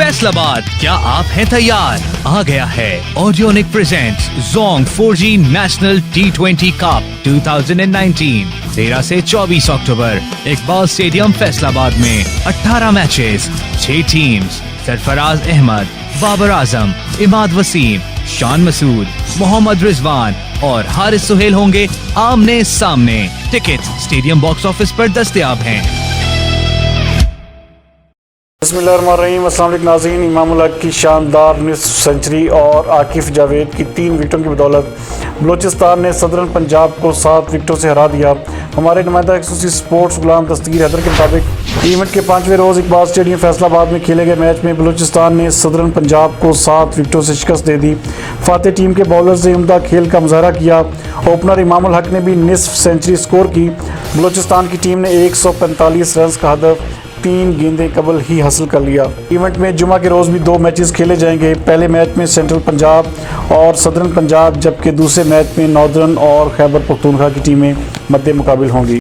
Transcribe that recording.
फैसलाबाद, क्या आप हैं तैयार? आ गया है Audionic presents Jong 4G national T20 cup 2019 13 से 24 अक्टूबर इकबाल स्टेडियम फैसलाबाद में 18 मैचेस, 6 टीम्स, सरफराज अहमद, बाबर आजम, इमाद वसीम, शान मसूद, मोहम्मद रिजवान और हारिस सुहेल होंगे आमने सामने। टिकट स्टेडियम बॉक्स ऑफिस पर दस्तयाब हैं। बिस्मिल्लाहिर्रहमानिर्रहीम। अस्सलाम वालेकुम नाज़रीन। इमामुल हक की शानदार निस्फ सेंचुरी और आकिफ जावेद की 3 विकेटों की बदौलत बलूचिस्तान ने सदरन पंजाब को 7 विकेटों से हरा दिया। हमारे नुमाइंदा एक्सक्लूसिव स्पोर्ट्स गुलाम दस्तगीर हैदर के मुताबिक इवेंट के 5वें रोज़ इकबाल स्टेडियम फैसलाबाद में खेले गए मैच में बलूचिस्तान ने सदरन पंजाब को 7 विकेटों से शिकस्त दे दी। फातेह टीम के बॉलर्स ने उम्दा खेल का मुजाहरा किया। ओपनर इमामुल हक ने भी निस्फ सेंचुरी स्कोर की। बलूचिस्तान की टीम ने 145 रन का हदफ 3 गेंदें कबल ही हासिल कर लिया। इवेंट में जुमा के रोज़ भी 2 मैचेस खेले जाएंगे। पहले मैच में सेंट्रल पंजाब और सदरन पंजाब, जबकि दूसरे मैच में नॉर्दर्न और खैबर पख्तूनख्वा की टीमें मद्दे मुकाबिल होंगी।